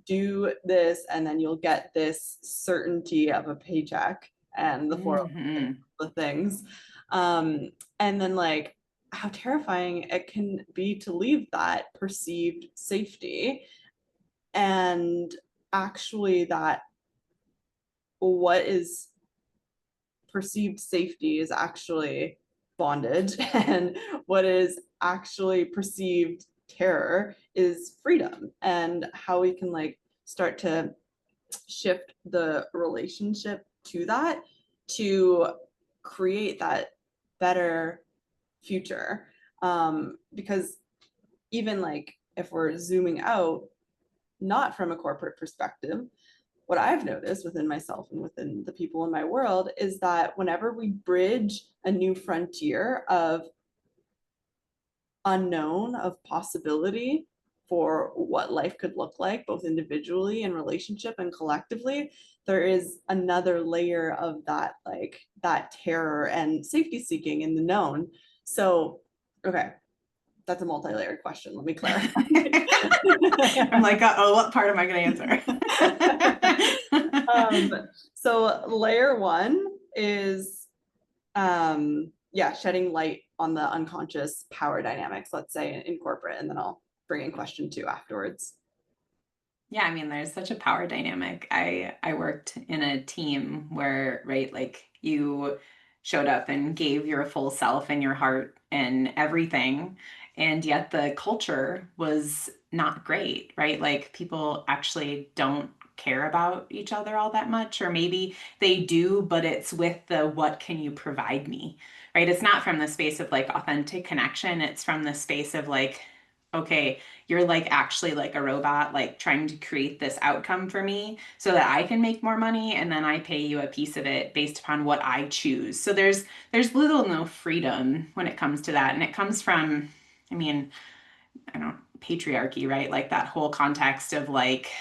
do this and then you'll get this certainty of a paycheck and the 401k, Mm-hmm. the things. Um, and then like how terrifying it can be to leave that perceived safety and actually that what is perceived safety is actually bondage and what is actually perceived terror is freedom and how we can like start to shift the relationship to that to create that better future. Because even like if we're zooming out, not from a corporate perspective, what I've noticed within myself and within the people in my world is that whenever we bridge a new frontier of unknown, of possibility for what life could look like, both individually and relationship and collectively, there is another layer of that, like that terror and safety seeking in the known. So, okay, that's a multi-layered question. Let me clarify. I'm like, oh, what part am I going to answer? um, so layer one is yeah, shedding light on the unconscious power dynamics, let's say in corporate, and then I'll bring in question two afterwards. Yeah, I mean, there's such a power dynamic. I worked in a team where, right, like you showed up and gave your full self and your heart and everything, and yet the culture was not great, right? Like people actually don't care about each other all that much, or maybe they do, but it's with the what can you provide me, right? It's not from the space of like authentic connection, it's from the space of like, okay, you're like actually like a robot, like trying to create this outcome for me so that I can make more money and then I pay you a piece of it based upon what I choose. So there's little no freedom when it comes to that. And it comes from, I mean, I don't patriarchy, right? Like that whole context of like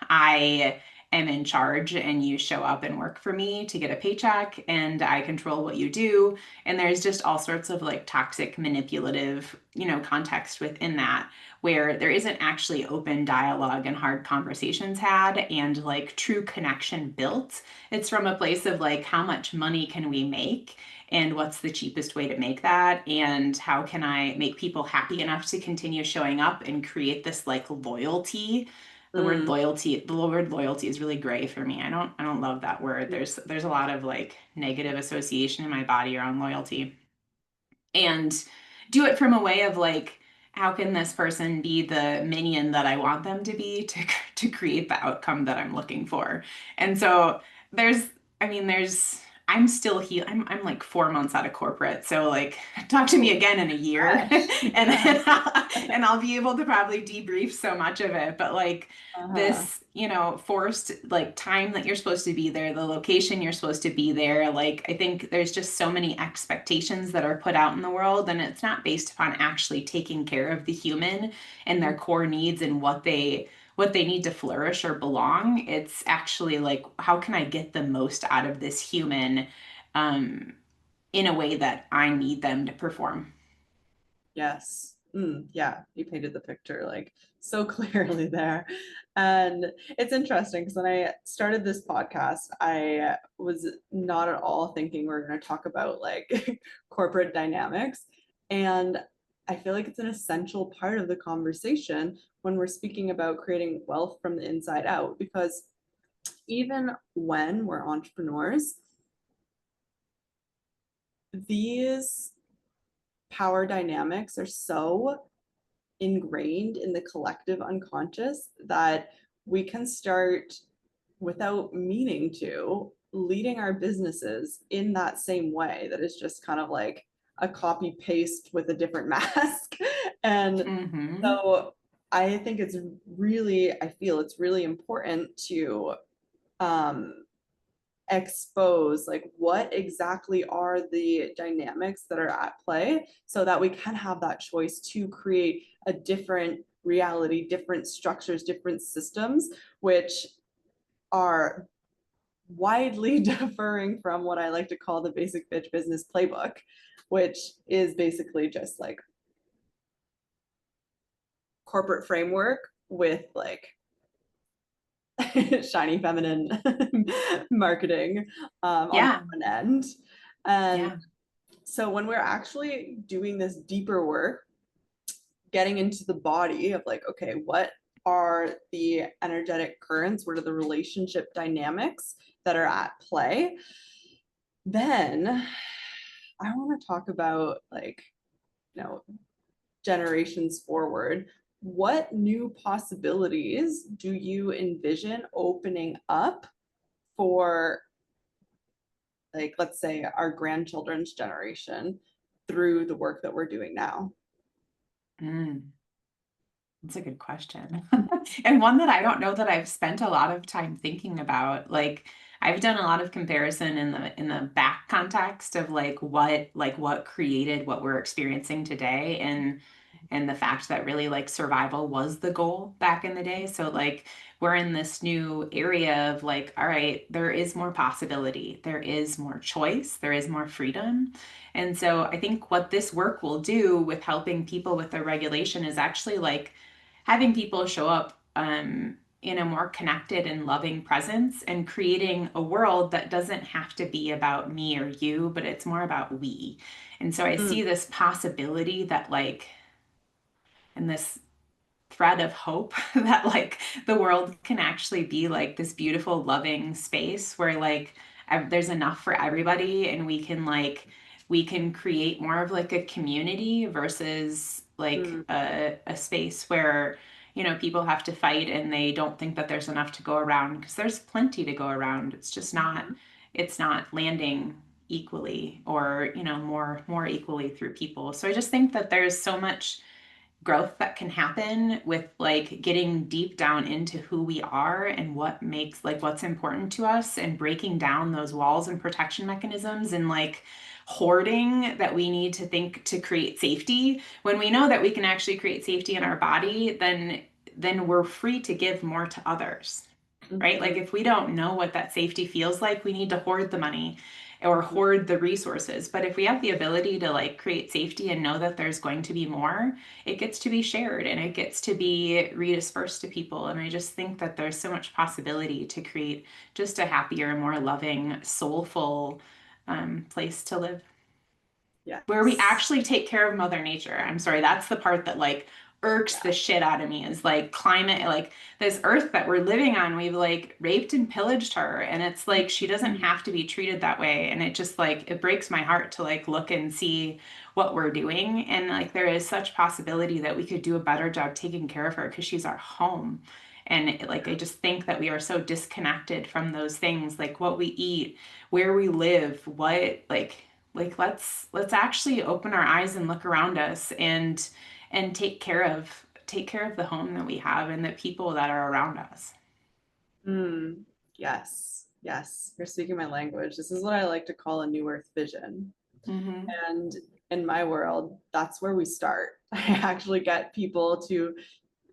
I am in charge and you show up and work for me to get a paycheck and I control what you do. And there's just all sorts of like toxic manipulative, you know, context within that where there isn't actually open dialogue and hard conversations had and like true connection built. It's from a place of like how much money can we make and what's the cheapest way to make that and how can I make people happy enough to continue showing up and create this like loyalty. Mm. The word loyalty is really gray for me. I don't love that word. There's a lot of like negative association in my body around loyalty, and do it from a way of like how can this person be the minion that I want them to be to create the outcome that I'm looking for. And so there's I mean there's I'm still I'm like 4 months out of corporate. So like talk to me Oh, again in a year gosh. and Yeah. and I'll be able to probably debrief so much of it. But like Uh-huh. this, forced like time that you're supposed to be there, the location you're supposed to be there, like I think there's just so many expectations that are put out in the world, and it's not based upon actually taking care of the human and their core needs and what they need to flourish or belong. It's actually like, how can I get the most out of this human um, in a way that I need them to perform? Yes. Yeah, you painted the picture like so clearly there. And it's interesting because when I started this podcast, I was not at all thinking we are going to talk about like corporate dynamics. And I feel like it's an essential part of the conversation when we're speaking about creating wealth from the inside out, because even when we're entrepreneurs, these power dynamics are so ingrained in the collective unconscious that we can start without meaning to leading our businesses in that same way that is just kind of like a copy paste with a different mask. And Mm-hmm. so I feel it's really important to um, expose like what exactly are the dynamics that are at play so that we can have that choice to create a different reality, different structures, different systems, which are widely differing from what I like to call the basic bitch business playbook, which is basically just like corporate framework with like shiny feminine marketing on Yeah. one end. And Yeah. so when we're actually doing this deeper work, getting into the body of like, okay, what are the energetic currents? What are the relationship dynamics that are at play? Then I want to talk about like, you know, generations forward. What new possibilities do you envision opening up for, like, let's say our grandchildren's generation through the work that we're doing now? Mm. That's a good question. And one that I don't know that I've spent a lot of time thinking about. Like I've done a lot of comparison in the back context of like what created what we're experiencing today, and the fact that really like survival was the goal back in the day. So like we're in this new area of like, all right, there is more possibility, there is more choice, there is more freedom. And so I think what this work will do with helping people with their regulation is actually like having people show up in a more connected and loving presence, and creating a world that doesn't have to be about me or you, but it's more about we. And so I see Mm, this possibility that like, and this thread of hope that like the world can actually be like this beautiful loving space where like there's enough for everybody, and we can create more of like a community versus like mm, a space where people have to fight and they don't think that there's enough to go around, because there's plenty to go around. It's just not mhm. it's not landing equally, or more equally through people. So I just think that there's so much growth that can happen with like getting deep down into who we are and what makes like what's important to us, and breaking down those walls and protection mechanisms, and like hoarding that we need to think to create safety. When we know that we can actually create safety in our body, then we're free to give more to others, right? Like Mhm, if we don't know what that safety feels like, we need to hoard the money or mhm. hoard the resources. But if we have the ability to like create safety and know that there's going to be more, it gets to be shared and it gets to be redispersed to people. And I just think that there's so much possibility to create just a happier, more loving, soulful place to live, where we Yes. actually take care of Mother Nature. I'm sorry, that's the part that like irks the Yeah. shit out of me, is like climate, like this earth that we're living on, we've like raped and pillaged her, and it's like she doesn't Mhm. have to be treated that way. And it just like it breaks my heart to like look and see what we're doing. And like there is such possibility that we could do a better job taking care of her because she's our home. And like, I just think that we are so disconnected from those things, like what we eat, where we live, what, let's actually open our eyes and look around us and take care of the home that we have and the people that are around us. Mm, yes, yes, you're speaking my language. This is what I like to call a new earth vision. Mm-hmm. And in my world, that's where we start. I actually get people to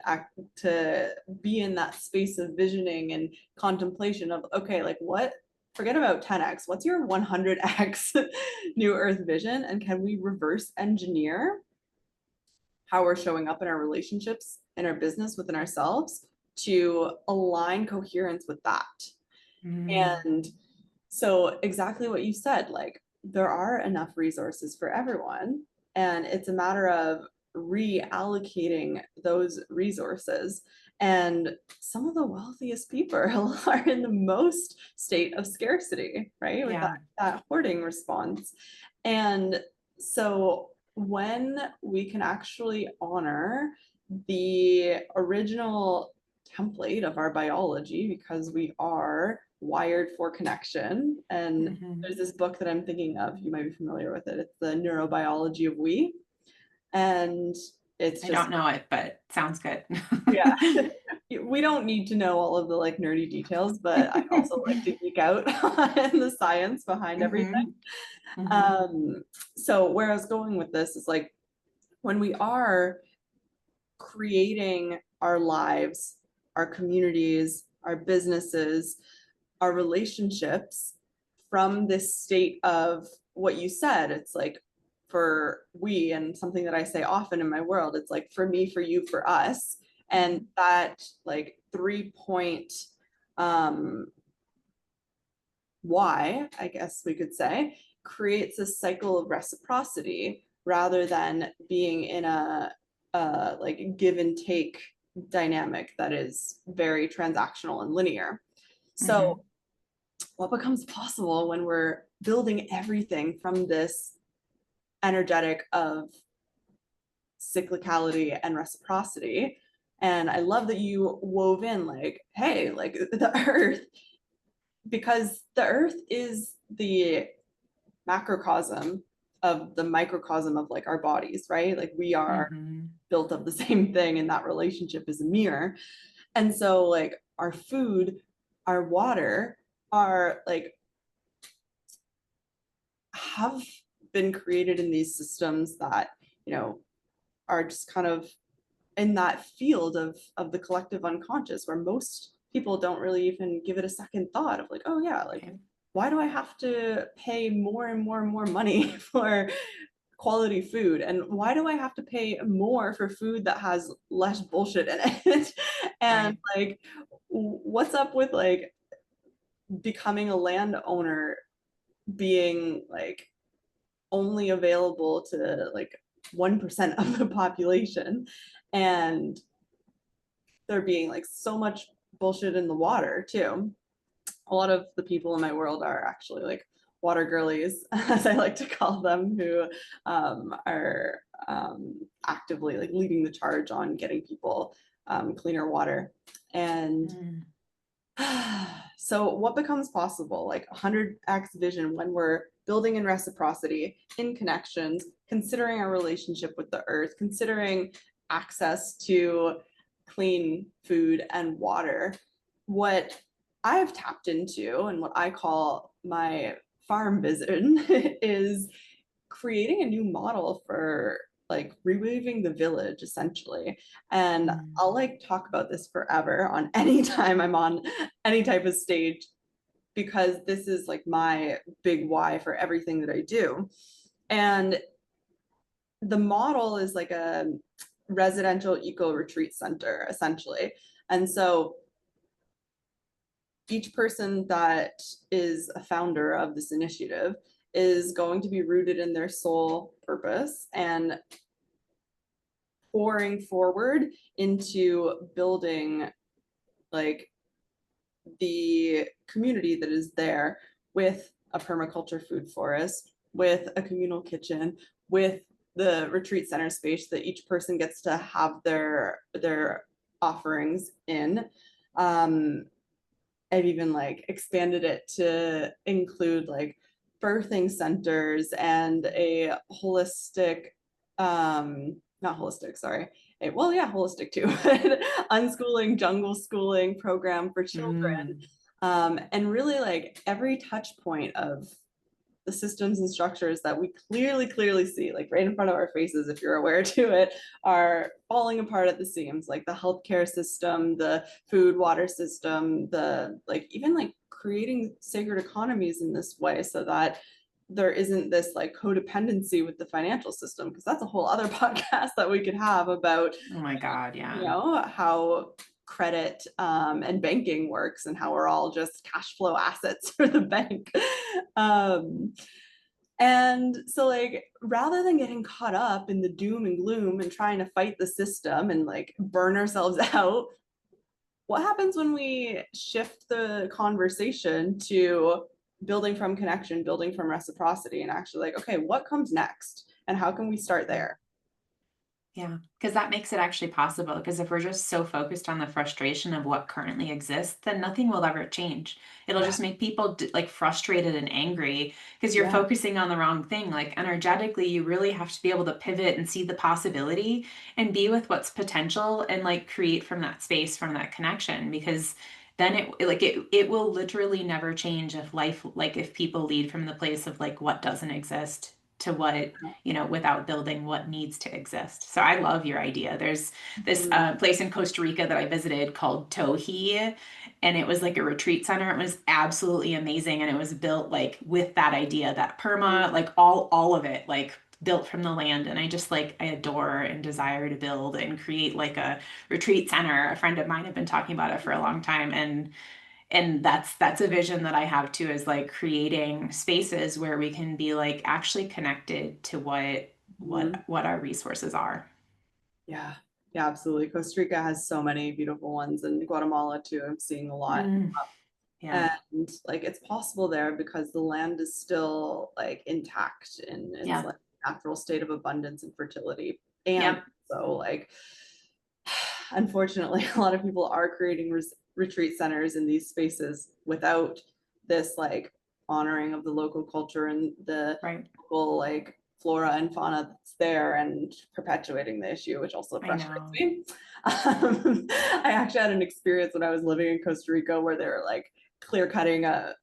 act, to be in that space of visioning and contemplation of, okay, like what, forget about 10x, what's your 100x new earth vision? And can we reverse engineer how we're showing up in our relationships, in our business, within ourselves to align coherence with that? Mm-hmm. And so exactly what you said, like there are enough resources for everyone, and it's a matter of reallocating those resources. And some of the wealthiest people are in the most state of scarcity, right? With Yeah. that hoarding response. And so when we can actually honor the original template of our biology, because we are wired for connection. And Mm-hmm. there's this book that I'm thinking of, you might be familiar with it. It's The Neurobiology of We. And it's I just, don't know it, but sounds good. yeah, we don't need to know all of the like nerdy details, but I also like to geek out on the science behind everything. Mm-hmm. Mm-hmm. Um, so where I was going with this is like when we are creating our lives, our communities, our businesses, our relationships from this state of what you said. It's like for we, and something that I say often in my world, it's like for me, for you, for us. And that like 3 point why, I guess we could say, creates a cycle of reciprocity rather than being in a like give and take dynamic that is very transactional and linear. Mm-hmm. So what becomes possible when we're building everything from this energetic of cyclicality and reciprocity? And I love that you wove in like, hey, like the earth, because the earth is the macrocosm of the microcosm of like our bodies, right? Like we are Mm-hmm. built of the same thing, and that relationship is a mirror. And so like our food, our water are like have been created in these systems that, you know, are just kind of in that field of the collective unconscious, where most people don't really even give it a second thought of like, oh yeah, like Right. why do I have to pay more and more and more money for quality food, and why do I have to pay more for food that has less bullshit in it? And Right. like what's up with like becoming a landowner being like only available to like 1% of the population, and there being like so much bullshit in the water too. A lot of the people in my world are actually like water girlies, as I like to call them, who are actively like leading the charge on getting people cleaner water. And Mm. so what becomes possible, like 100x vision, when we're building in reciprocity, in connections, considering our relationship with the earth, considering access to clean food and water. What I've tapped into and what I call my farm vision is creating a new model for like reweaving the village essentially. And I'll Mm. like talk about this forever on any time I'm on any type of stage, because this is like my big why for everything that I do. And the model is like a residential eco retreat center essentially. And so each person that is a founder of this initiative is going to be rooted in their soul purpose and pouring forward into building like the community that is there, with a permaculture food forest, with a communal kitchen, with the retreat center space that each person gets to have their offerings in. I've even like expanded it to include like birthing centers and a holistic, not holistic, sorry. Well, yeah, holistic too, unschooling, jungle schooling program for children. And really like every touch point of the systems and structures that we clearly see, like right in front of our faces, if you're aware to it, are falling apart at the seams, like the healthcare system, the food, water system, the like even like creating sacred economies in this way so that there isn't this like codependency with the financial system, because that's a whole other podcast that we could have about, Oh my God, you yeah. know, how credit and banking works and how we're all just cash flow assets for the bank. And so like rather than getting caught up in the doom and gloom and trying to fight the system and like burn ourselves out, what happens when we shift the conversation to building from connection, building from reciprocity, and actually like, okay, what comes next and how can we start there? Yeah, because that makes it actually possible. Because if we're just so focused on the frustration of what currently exists, then nothing will ever change. It'll Yeah, just make people like frustrated and angry because you're yeah, focusing on the wrong thing. Like energetically, you really have to be able to pivot and see the possibility and be with what's potential and like create from that space, from that connection. Because then it will literally never change if life, like if people lead from the place of like what doesn't exist to what, you know, without building what needs to exist. So I love your idea. There's this mhm, place in Costa Rica that I visited called Tohi, and it was like a retreat center. It was absolutely amazing, and it was built like with that idea, that perma, like all of it, like built from the land. And I just like I adore and desire to build and create like a retreat center. A friend of mine had been talking about it for a long time, and that's a vision that I have too, is like creating spaces where we can be like actually connected to what mhm. what our resources are. Yeah, yeah, absolutely. Costa Rica has so many beautiful ones, and Guatemala too. I'm seeing a lot. Mm, yeah. And like it's possible there because the land is still like intact in its Yeah. like natural state of abundance and fertility. And Yep. so like unfortunately a lot of people are creating retreat centers in these spaces without this like honoring of the local culture and the Right. local like flora and fauna that's there and perpetuating the issue, which also I frustrates know. me. I actually had an experience when I was living in Costa Rica where they were like clear cutting a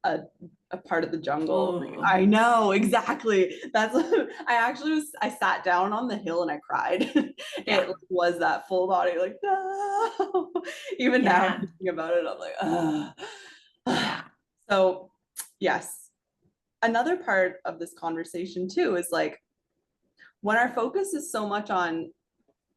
part of the jungle. Oh, I know exactly. That's I actually was. I sat down on the hill and I cried. yeah. It was that full body, like no. Even now Yeah. thinking about it, I'm like, ah. Yeah. So, yes. Another part of this conversation too is like when our focus is so much on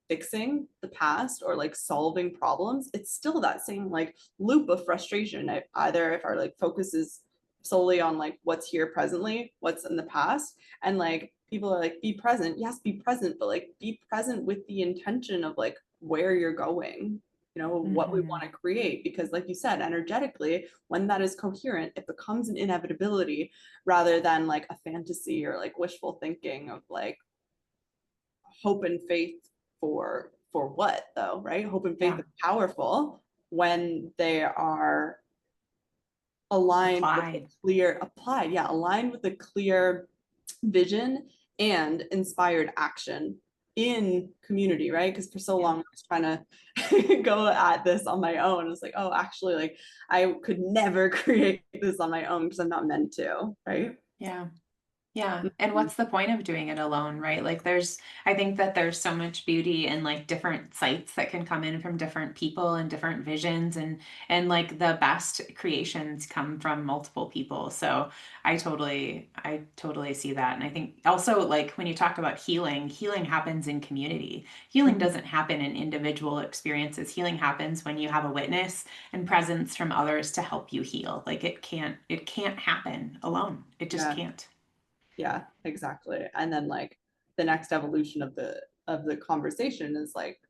fixing the past or like solving problems, it's still that same like loop of frustration. Either if our like focus is solely on like what's here presently, what's in the past, and like people are like, be present. Yes, be present, but like be present with the intention of like where you're going, you know, what we want Hmm. to create. Because like you said, energetically, when that is coherent, it becomes an inevitability rather than like a fantasy or like wishful thinking of like hope and faith for what though, right? Hope and faith Yeah. is powerful when they are aligned with a Applied. clear applied, yeah, aligned with a clear vision and inspired action in community, right? Because for so Yeah. long I was trying to go at this on my own. It's like, oh, actually, like I could never create this on my own because I'm not meant to, right? Yeah. Yeah. And Mhm. what's the point of doing it alone, right? Like I think that there's so much beauty in like different sights that can come in from different people and different visions, and like the best creations come from multiple people. So I totally see that. And I think also like when you talk about healing, healing happens in community. Healing doesn't happen in individual experiences. Healing happens when you have a witness and presence from others to help you heal. Like it can't happen alone. It just Yeah. can't. Yeah, exactly. And then like the next evolution of the conversation is like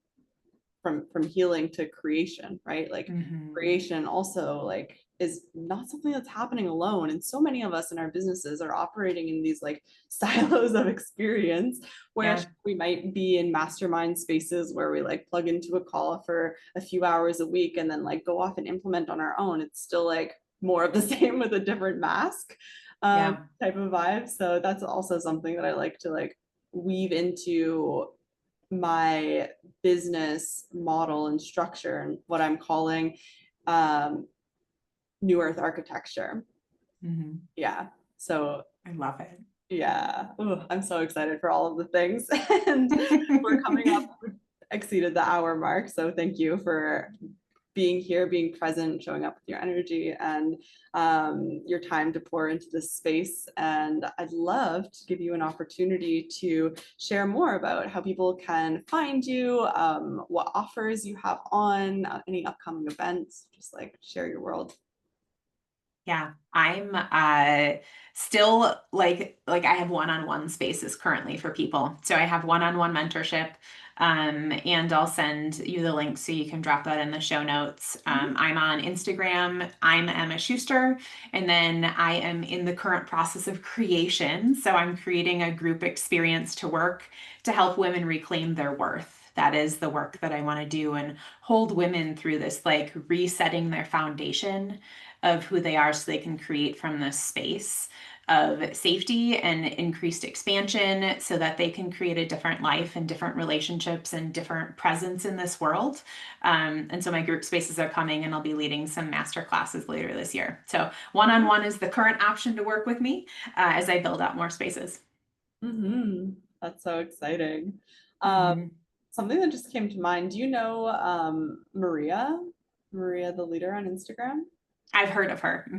from healing to creation, right? Like Hmm. creation also like is not something that's happening alone. And so many of us in our businesses are operating in these like silos of experience where Yeah. we might be in mastermind spaces where we like plug into a call for a few hours a week and then like go off and implement on our own. It's still like more of the same with a different mask Yeah. type of vibe. So that's also something that I like to like weave into my business model and structure and what I'm calling um, New Earth architecture. Mhm. Yeah. So I love it. yeah, ooh, I'm so excited for all of the things. And we're coming up, exceeded the hour mark. So thank you for being here, being present, showing up with your energy and your time to pour into this space. And I'd love to give you an opportunity to share more about how people can find you, what offers you have on, any upcoming events, just like share your world. Yeah, I'm still like I have one-on-one spaces currently for people. So I have one-on-one mentorship, and I'll send you the link so you can drop that in the show notes. I'm on Instagram. I'm Emma Schuster, and then I am in the current process of creation. So I'm creating a group experience to work to help women reclaim their worth. That is the work that I want to do and hold women through this, like resetting their foundation of who they are so they can create from this space of safety and increased expansion so that they can create a different life and different relationships and different presence in this world. And so my group spaces are coming and I'll be leading some master classes later this year. So one-on-one is the current option to work with me as I build out more spaces. Mm-hmm. That's so exciting. Um, Mhm. something that just came to mind. Do you know Maria? Maria, the leader on Instagram? I've heard of her.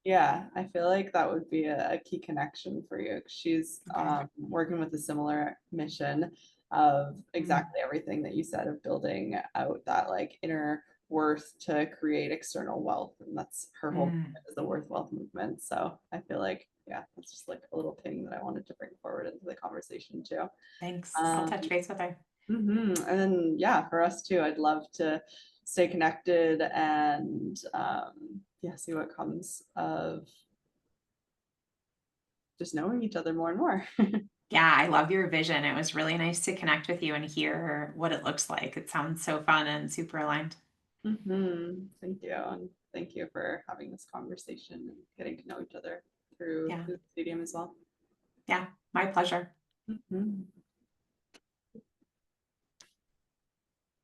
Yeah, I feel like that would be a key connection for you. She's Okay. working with a similar mission of Mm. exactly everything that you said of building out that like inner worth to create external wealth. And that's her whole Mm. movement is the worth wealth movement. So I feel like, yeah, that's just like a little thing that I wanted to bring forward into the conversation too. Thanks. I'll Um, touch base with her. And then, yeah, for us too, I'd love to stay connected and yeah, see what comes of just knowing each other more and more. Yeah, I love your vision. It was really nice to connect with you and hear what it looks like. It sounds so fun and super aligned. Thank you. And thank you for having this conversation and getting to know each other through Yeah. the medium as well. Yeah. My pleasure. Mhm.